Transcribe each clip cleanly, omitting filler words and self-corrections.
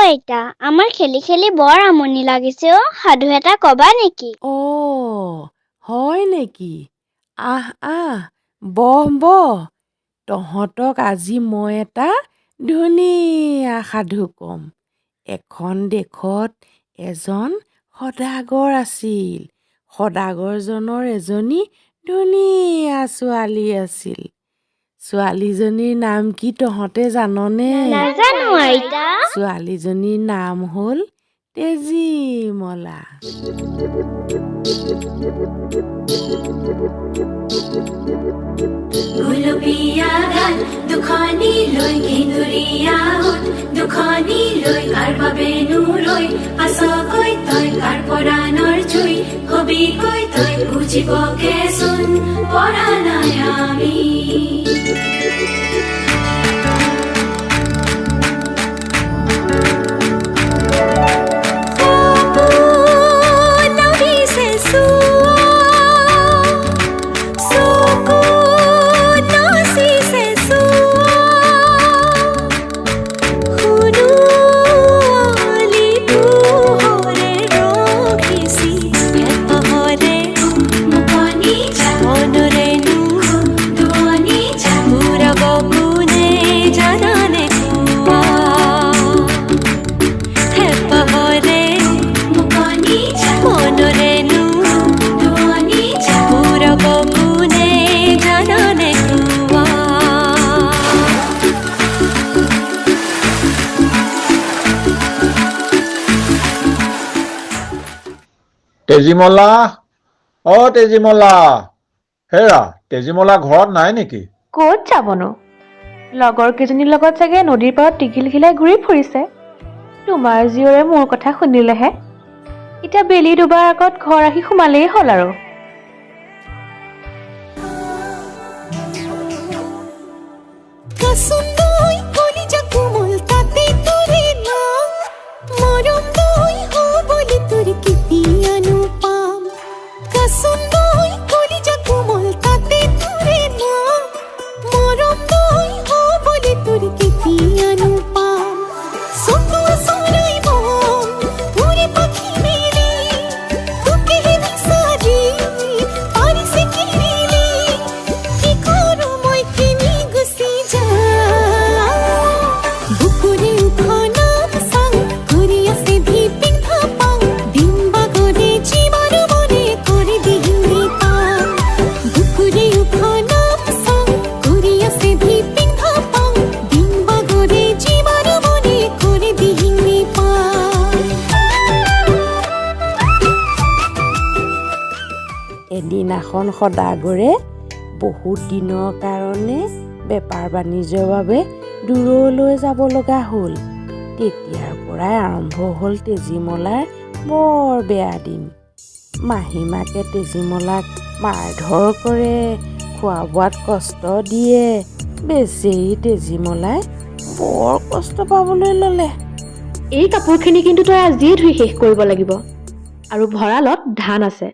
আইতা, আমাৰ খেলি খেলি বৰ আমনি লাগিছে অ', সাধু এটা কবা নেকি? হয় নেকি? আহ আহ বহ বহ, তহঁতক আজি মই এটা ধুনীয়া সাধু কম। এখন দেশত এজন সদাগৰ আছিল। সদাগৰজনৰ এজনী ধুনীয়া ছোৱালী আছিল। ছোৱালীজনীৰ নাম কি তহঁতে জাননে? নাজানো আইতা। ছোৱালীজনীৰ নাম হ'ল তেজীমলা। গুলপীয়া গাল দুখনি লৈ ঘিঁদুৰীয়া ওঠ দুখনি লৈ কাৰ বাবে নুৰৈ আছকৈ তই কাৰ পৰাণৰ জুই কবিকৈ তই বুজিবগেচোন পৰা নাই আমি। তেজীমলা, তেজীমলা, হেৰা তেজীমলা ঘৰত নাই নেকি? ক'ত যাবনো? লগৰ কেইজনীৰ লগত চাগে নদীৰ পাৰত টিঘিল খিলাই ঘূৰি ফুৰিছে। তোমাৰ জীয়ৰে মোৰ কথা শুনিলেহে। এতিয়া বেলি দুবাৰ আগত ঘৰ আহি সোমালেই হ'ল আৰু। এদিনাখন সদাগৰে বহুত দিনৰ কাৰণে বেপাৰ বাণিজ্যৰ বাবে দূৰলৈ যাব লগা হ'ল। তেতিয়াৰ পৰাই আৰম্ভ হ'ল তেজীমলাৰ বৰ বেয়া দিন। মাহীমাকে তেজীমলাক মাৰধৰ কৰে, খোৱা বোৱাত কষ্ট দিয়ে। বেচেৰি তেজীমলাই বৰ কষ্ট পাবলৈ ল'লে। এই কাপোৰখিনি কিন্তু তই আজিয়ে ধুই শেষ কৰিব লাগিব। আৰু ভঁৰালত ধান আছে,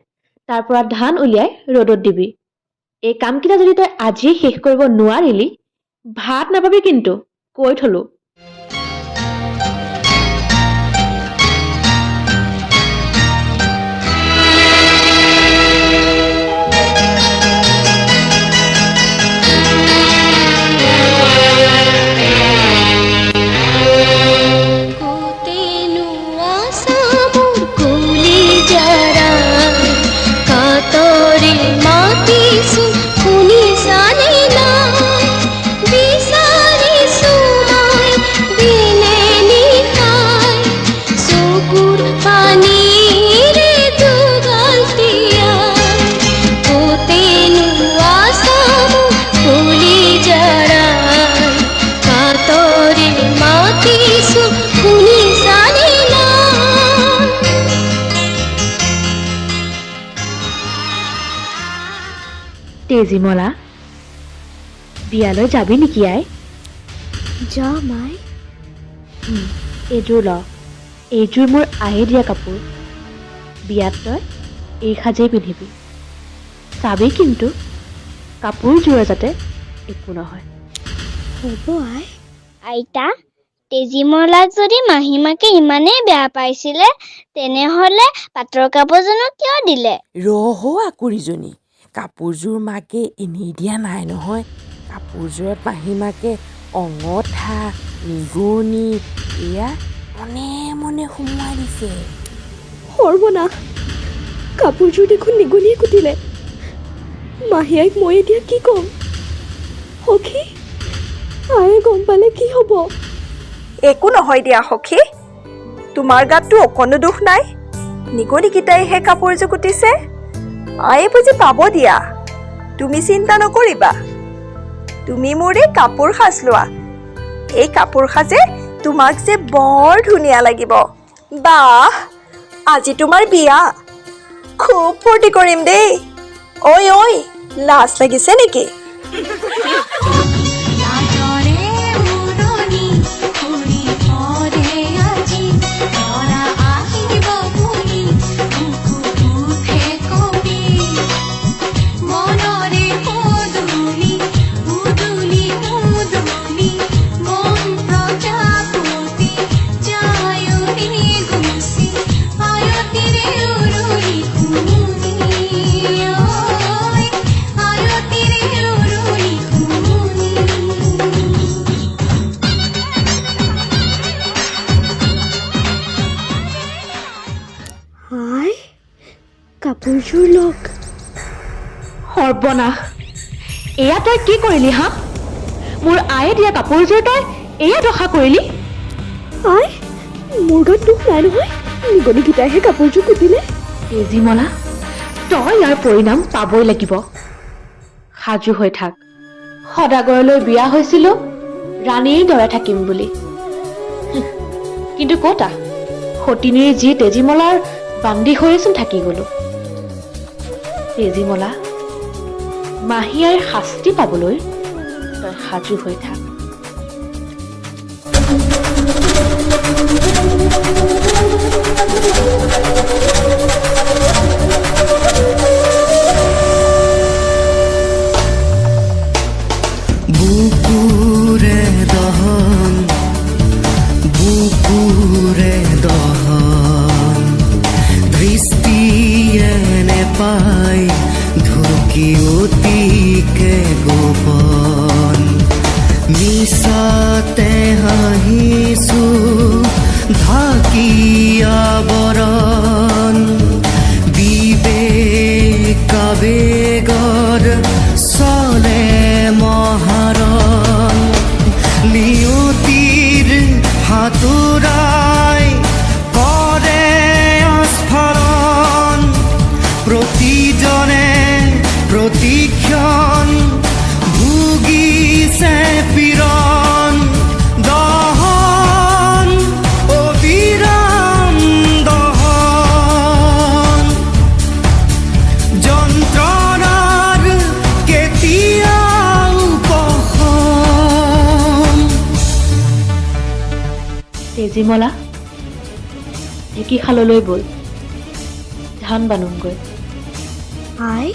তাৰ পৰা ধান উলিয়াই ৰ'দত দিবি। এই কামকেইটা যদি তই আজিয়ে শেষ কৰিব নোৱাৰিলি, ভাত নাপাবি কিন্তু, কৈ থলো। তেজীমলা, বিয়ালৈ যাবি নেকি আই? যাম আই। এইযোৰ ল, এইযোৰ মোৰ আয়ে দিয়া কাপোৰ। বিয়াত তই এই সাজেই পিন্ধিবি। চাবি কিন্তু কাপোৰযোৰৰ যাতে একো নহয়। হ'ব আই। আইতা, তেজীমলাক যদি মাহীমাকে ইমানেই বেয়া পাইছিলে তেনেহ'লে পাটৰ কাপোৰ জানো কিয় দিলে? ৰহ আকুৰিজনী, কাপোৰযোৰ মাকে এনেই দিয়া নাই নহয়। কাপোৰযোৰত মাহীমাকে অঙঠা, নিগনি এয়া মনে মনে সোমোৱাই দিছে। সৰ্বনাশ, কাপোৰযোৰ দেখোন নিগনিয়ে কুটিলে। মাহীয়াক মই এতিয়া কি ক'ম? সখী, আয়ে গম পালে কি হ'ব? একো নহয় দিয়া সখী, তোমাৰ গাততো অকণো দুখ নাই। নিগনিকেইটাইহে কাপোৰযোৰ কুটিছে। আয়ে বুজি পাব দিয়া, তুমি চিন্তা নকৰিবা। তুমি মোৰ এই কাপোৰ সাজ লোৱা। এই কাপোৰ সাজে তোমাক যে বৰ ধুনীয়া লাগিব। বাহ, আজি তোমাৰ বিয়া, খুব ফূৰ্তি কৰিম দেই। ঐ ঐ, লাজ লাগিছে নেকি? লাজৰে উৰণি ফুৰি পৰে আজি, তৰা আহিব বুলি বুকু উঠে কবি। মনৰে পদূলি উদুলি মুদুলি, মন প্ৰজাপতি যায়ৰে গুচি, আয়তিৰে উৰুলি কুমুনি, ঐ আয়তিৰে উৰুলি কুমুনি। আই, কাপোৰযোৰ লগ। সৰ্বনাশ, এয়া তই কি কৰিলি হা? মোৰ আয়ে দিয়া কাপোৰযোৰ তই এয়া দশা কৰিলি? আই, মোৰ গাত দুখ নাই নহয়। নিগনিকেইটাইহে কাপোৰযোৰ কুটিলে। তেজীমলা, তই ইয়াৰ পৰিণাম পাবই লাগিব। সাজু হৈ থাক। সদাগৰলৈ বিয়া হৈছিলো ৰাণীৰ দৰে থাকিম বুলি। কিন্তু ক'তা, সতিনীৰ যি তেজীমলাৰ বান্ধি হৈচোন থাকি গলো। তেজীমলা, মাহীয়াৰ শাস্তি পাবলৈ তই সাজু হৈ থাক। বুকুৰে দহন, বুকুৰে দহন, দৃষ্টিয়ে নেপাই ঢুকি অতিকে গোপন। মিছাতে হাঁহিছো ঢাকি আৱৰণ, বিবেক আৱেগৰ চলে মহাৰণ। নিয়তিৰ হাতোৰাই কৰে আস্ফাৰণ, প্ৰতিজনে প্ৰতিক্ষণ ভুগিছে পীড়ন। দহন, অবিৰাম দহন, যন্ত্ৰণাৰ কেতিয়াও উপশম। তেজীমলা, ঢেঁকীশাললৈ ব'ল, ধান বানোগৈ। আই,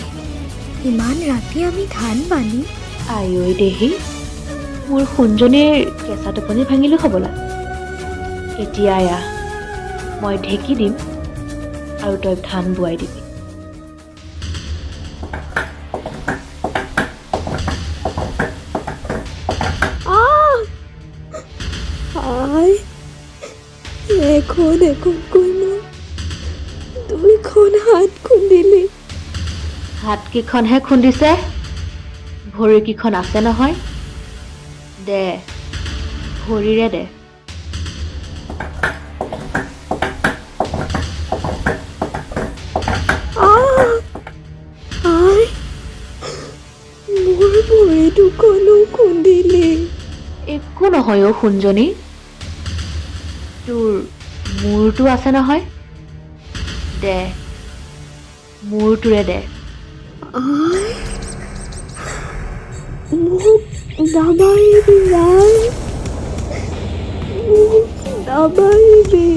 ইমান ৰাতি আমি ধান বানি? আই ঐ দেহি, মোৰ সোণজনীৰ কেঁচা টোপনি ভাঙিলো হ'বলা। এতিয়া আয়া, মই ঢেঁকী দিম আৰু তই ধান বোৱাই দিবি। আই, এখন এখনকৈ মই দুইখন হাত খুন্দিলি। হাতকেইখনহে খুন্দিছে, ভৰিকেইখন আছে নহয়। দে, ভৰিৰে দে। আই, মোৰ ভৰি দুখনো খুন্দিলি। একো নহয় অ' সোণজনী, তোৰ মূৰটো আছে নহয়। দে, মূৰটোৰে দে। আই, মোক নামাৰিবি আই, মোক নামাৰিবি।